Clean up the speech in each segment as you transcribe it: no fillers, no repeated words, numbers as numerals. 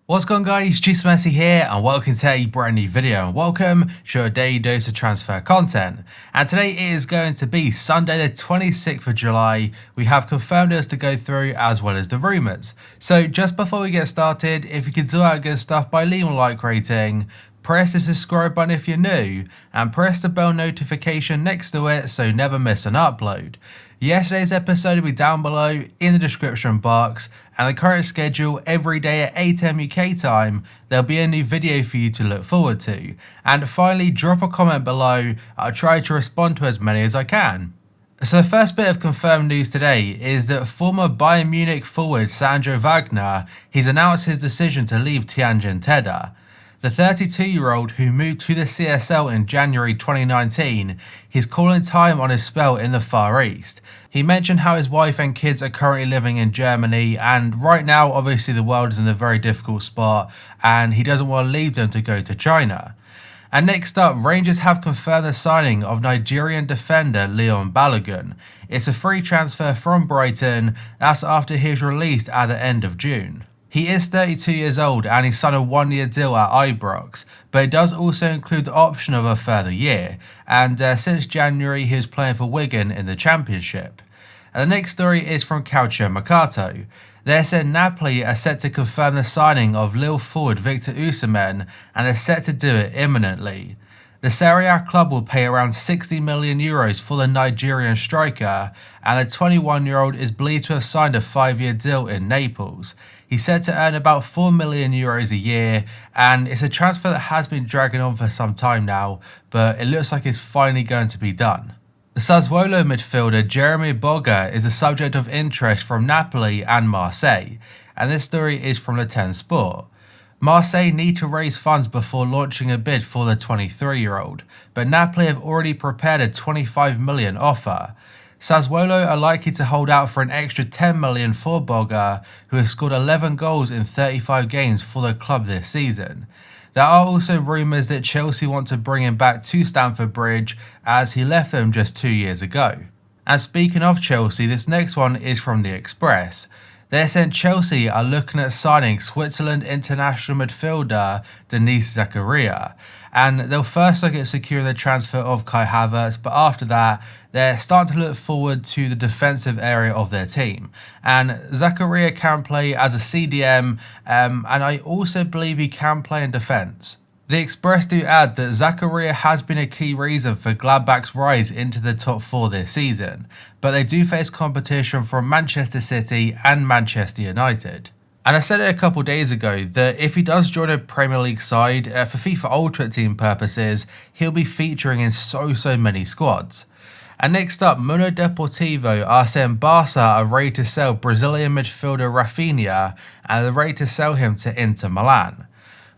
What's going on, guys, JIMENEZ here and welcome to a brand new video and welcome to your daily dose of transfer content. And today it is going to be Sunday the 26th of July. We have confirmed us to go through as well as the rumours. So just before we get started, if you could do our good stuff by leaving a like rating, press the subscribe button if you're new and press the bell notification next to it so you never miss an upload. Yesterday's episode will be down below in the description box, and the current schedule every day at 8 AM UK time, there'll be a new video for you to look forward to. And finally, drop a comment below, I'll try to respond to as many as I can. So the first bit of confirmed news today is that former Bayern Munich forward Sandro Wagner, he's announced his decision to leave Tianjin Teda. The 32-year-old who moved to the CSL in January 2019, he's calling time on his spell in the Far East. He mentioned how his wife and kids are currently living in Germany, and right now obviously the world is in a very difficult spot and he doesn't want to leave them to go to China. And next up, Rangers have confirmed the signing of Nigerian defender Leon Balogun. It's a free transfer from Brighton, that's after he was released at the end of June. He is 32 years old and he signed a one-year deal at Ibrox, but it does also include the option of a further year, and since January he was playing for Wigan in the Championship. And the next story is from Calcio Mercato. They said Napoli are set to confirm the signing of Lille forward Victor OSIMHEN and are set to do it imminently. The Serie A club will pay around €60 million for the Nigerian striker, and the 21-year-old is believed to have signed a 5-year deal in Naples. He's set to earn about €4 million a year, and it's a transfer that has been dragging on for some time now, but it looks like it's finally going to be done. The Sassuolo midfielder Jeremy Boga is a subject of interest from Napoli and Marseille, and this story is from Le 10 Sport. Marseille need to raise funds before launching a bid for the 23-year-old, but Napoli have already prepared a €25 million offer. Sassuolo are likely to hold out for an extra €10 million for Boga, who has scored 11 goals in 35 games for the club this season. There are also rumours that Chelsea want to bring him back to Stamford Bridge as he left them just 2 years ago. And speaking of Chelsea, this next one is from The Express. They said Chelsea are looking at signing Switzerland international midfielder Denis Zakaria, and they'll first look at securing the transfer of Kai Havertz, but after that they're starting to look forward to the defensive area of their team. And Zakaria can play as a CDM, and I also believe he can play in defence. The Express do add that Zakaria has been a key reason for Gladbach's rise into the top 4 this season, but they do face competition from Manchester City and Manchester United. And I said it a couple days ago that if he does join a Premier League side, for FIFA Ultimate Team purposes, he'll be featuring in so many squads. And next up, Mundo Deportivo are saying Barca are ready to sell Brazilian midfielder Rafinha, and they're ready to sell him to Inter Milan.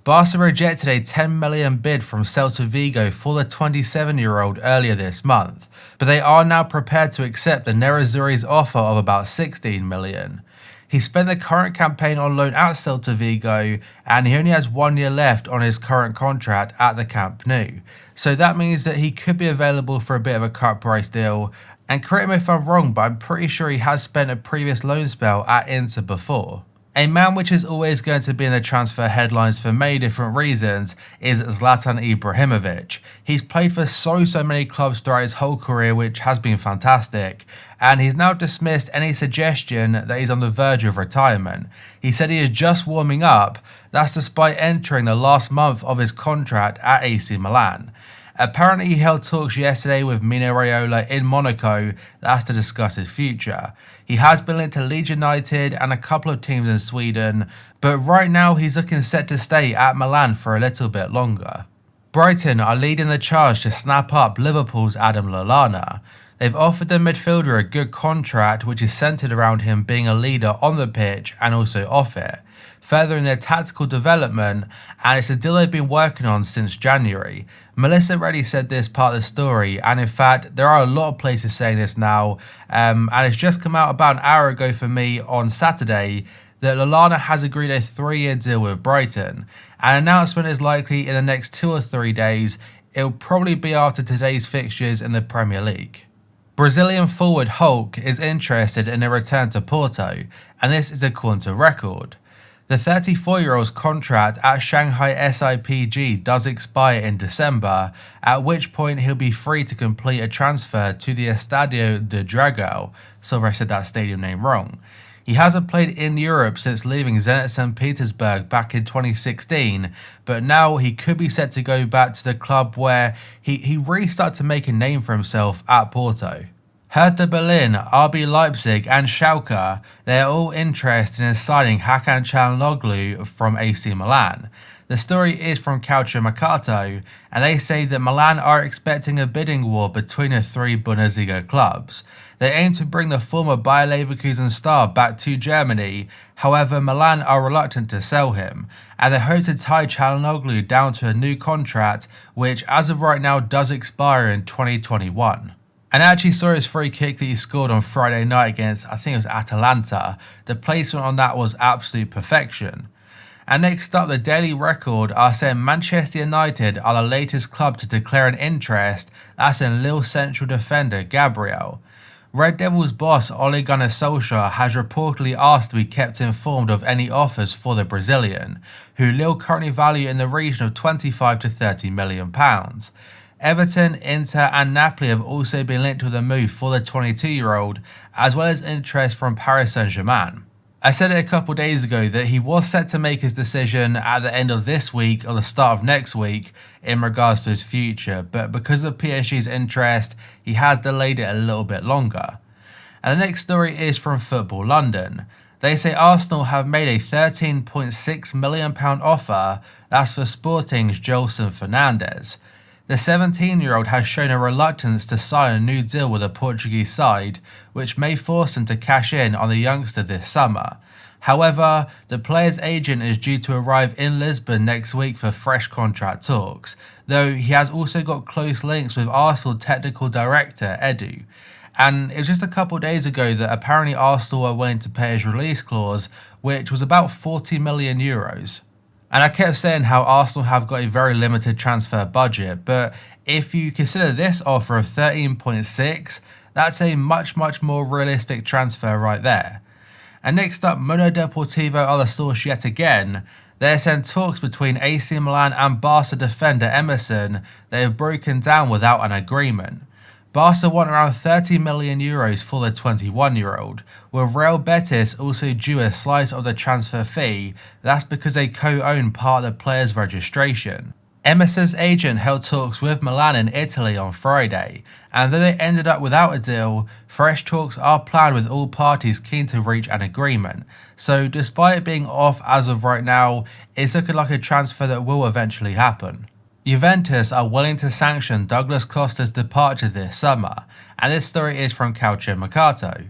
Barca rejected a $10 million bid from Celta Vigo for the 27-year-old earlier this month, but they are now prepared to accept the Nerazzurri's offer of about $16 million. He spent the current campaign on loan at Celta Vigo, and he only has 1 year left on his current contract at the Camp Nou, so that means that he could be available for a bit of a cut price deal. And correct me if I'm wrong, but I'm pretty sure he has spent a previous loan spell at Inter before. A man which is always going to be in the transfer headlines for many different reasons is Zlatan Ibrahimovic. He's played for so many clubs throughout his whole career, which has been fantastic, and he's now dismissed any suggestion that he's on the verge of retirement. He said he is just warming up, that's despite entering the last month of his contract at AC Milan. Apparently he held talks yesterday with Mino Raiola in Monaco, that's to discuss his future. He has been linked to Leeds United and a couple of teams in Sweden, but right now he's looking set to stay at Milan for a little bit longer. Brighton are leading the charge to snap up Liverpool's Adam Lallana. They've offered the midfielder a good contract which is centred around him being a leader on the pitch and also off it, furthering their tactical development, and it's a deal they've been working on since January. Melissa already said this part of the story, and in fact there are a lot of places saying this now, and it's just come out about an hour ago for me on Saturday that Lallana has agreed a 3-year deal with Brighton. An announcement is likely in the next 2 or 3 days. It'll probably be after today's fixtures in the Premier League. Brazilian forward Hulk is interested in a return to Porto, and this is according to Record. The 34-year-old's contract at Shanghai SIPG does expire in December, at which point he'll be free to complete a transfer to the Estadio de Dragao. Sorry I said that stadium name wrong. He hasn't played in Europe since leaving Zenit St. Petersburg back in 2016, but now he could be set to go back to the club where he really started to make a name for himself at Porto. Hertha Berlin, RB Leipzig and Schalke, they are all interested in signing Hakan Çalhanoğlu from AC Milan. The story is from Calciomercato, and they say that Milan are expecting a bidding war between the three Bundesliga clubs. They aim to bring the former Bayer Leverkusen star back to Germany, however Milan are reluctant to sell him, and they hope to tie Çalhanoğlu down to a new contract which as of right now does expire in 2021. And I actually saw his free kick that he scored on Friday night against, I think it was Atalanta. The placement on that was absolute perfection. And next up, the Daily Record are saying Manchester United are the latest club to declare an interest, that's in Lille central defender Gabriel. Red Devils boss Ole Gunnar Solskjaer has reportedly asked to be kept informed of any offers for the Brazilian, who Lille currently value in the region of £25 to £30 million. Everton, Inter and Napoli have also been linked with a move for the 22-year-old, as well as interest from Paris Saint-Germain. I said it a couple days ago that he was set to make his decision at the end of this week or the start of next week in regards to his future, but because of PSG's interest, he has delayed it a little bit longer. And the next story is from Football London. They say Arsenal have made a £13.6 million offer, that's for Sporting's Gelson Fernandes. The 17-year-old has shown a reluctance to sign a new deal with the Portuguese side, which may force him to cash in on the youngster this summer. However, the player's agent is due to arrive in Lisbon next week for fresh contract talks, though he has also got close links with Arsenal technical director Edu. And it was just a couple days ago that apparently Arsenal were willing to pay his release clause, which was about €40 million. And I kept saying how Arsenal have got a very limited transfer budget, but if you consider this offer of 13.6, that's a much more realistic transfer right there. And next up, Mundo Deportivo are the source yet again. They're saying talks between AC Milan and Barca defender Emerson, they have broken down without an agreement. Barca want around €30 million for the 21-year-old, with Real Betis also due a slice of the transfer fee. That's because they co-own part of the player's registration. Emerson's agent held talks with Milan in Italy on Friday, and though they ended up without a deal, fresh talks are planned with all parties keen to reach an agreement. So despite it being off as of right now, it's looking like a transfer that will eventually happen. Juventus are willing to sanction Douglas Costa's departure this summer, and this story is from Calciomercato.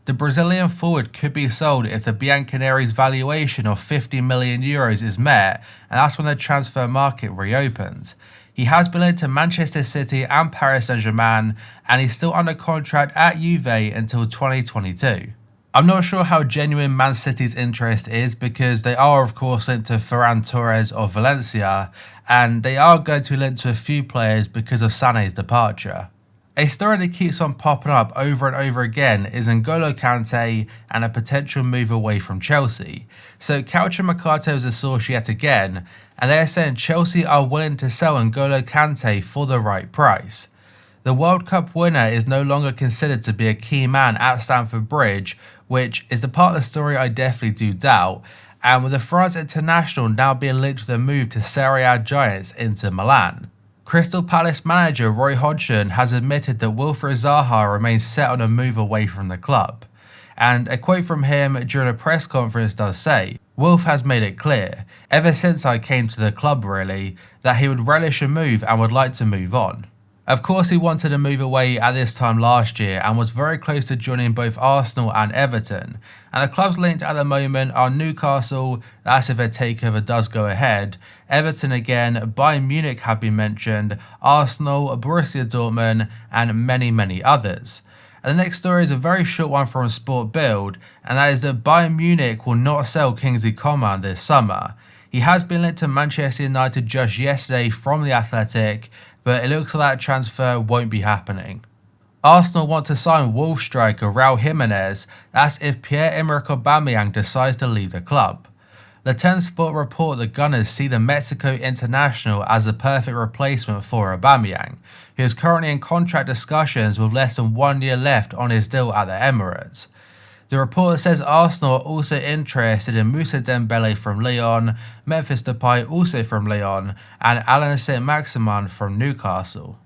The Brazilian forward could be sold if the Bianconeri's valuation of €50 million is met, and that's when the transfer market reopens. He has been linked to Manchester City and Paris Saint-Germain, and he's still under contract at Juve until 2022. I'm not sure how genuine Man City's interest is because they are of course linked to Ferran Torres of Valencia, and they are going to be linked to a few players because of Sané's departure. A story that keeps on popping up over and over again is N'Golo Kante and a potential move away from Chelsea. So Calciomercato is a source yet again, and they're saying Chelsea are willing to sell N'Golo Kante for the right price. The World Cup winner is no longer considered to be a key man at Stamford Bridge, which is the part of the story I definitely do doubt, and with the France international now being linked with a move to Serie A giants Inter Milan. Crystal Palace manager Roy Hodgson has admitted that Wilfried Zaha remains set on a move away from the club. And a quote from him during a press conference does say, "Wolf has made it clear, ever since I came to the club really, that he would relish a move and would like to move on." Of course he wanted to move away at this time last year and was very close to joining both Arsenal and Everton, and the clubs linked at the moment are Newcastle, that's if a takeover does go ahead, Everton again, Bayern Munich have been mentioned, Arsenal, Borussia Dortmund and many others. And the next story is a very short one from Sport Bild, and that is that Bayern Munich will not sell Kingsley Coman this summer. He has been linked to Manchester United just yesterday from the Athletic, but it looks like that transfer won't be happening. Arsenal want to sign Wolves striker Raul Jimenez, that's if Pierre-Emerick Aubameyang decides to leave the club. The 10 Sport report the Gunners see the Mexico international as the perfect replacement for Aubameyang, who is currently in contract discussions with less than 1 year left on his deal at the Emirates. The report says Arsenal are also interested in Moussa Dembele from Lyon, Memphis Depay also from Lyon, and ALLAN Saint-Maximin from Newcastle.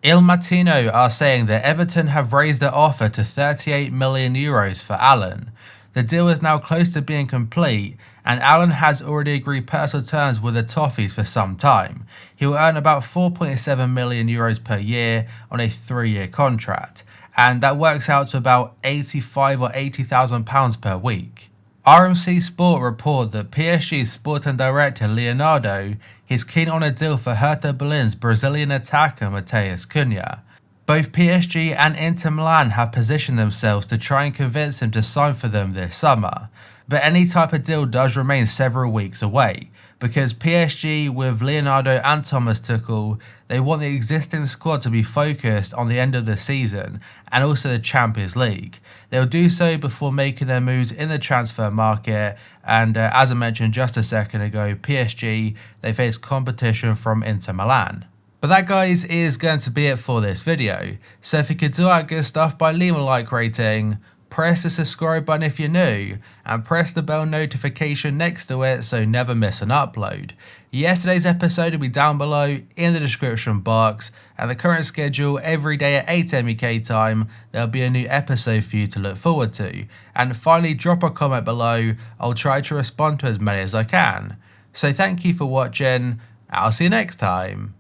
Il Mattino are saying that Everton have raised their offer to €38 million for ALLAN. The deal is now close to being complete, and ALLAN has already agreed personal terms with the Toffees for some time. He will earn about €4.7 million per year on a 3-year contract, and that works out to about £85,000 or £80,000 per week. RMC Sport report that PSG's sporting director Leonardo is keen on a deal for Hertha Berlin's Brazilian attacker Matheus Cunha. Both PSG and Inter Milan have positioned themselves to try and convince him to sign for them this summer, but any type of deal does remain several weeks away, because PSG with Leonardo and Thomas Tuchel, they want the existing squad to be focused on the end of the season and also the Champions League. They'll do so before making their moves in the transfer market, and as I mentioned just a second ago, PSG, they face competition from Inter Milan. But that, guys, is going to be it for this video. So if you could do that good stuff by leaving a like rating, press the subscribe button if you're new, and press the bell notification next to it so you never miss an upload. Yesterday's episode will be down below in the description box, and the current schedule every day at 8 AM UK time, there'll be a new episode for you to look forward to. And finally, drop a comment below, I'll try to respond to as many as I can. So thank you for watching, I'll see you next time.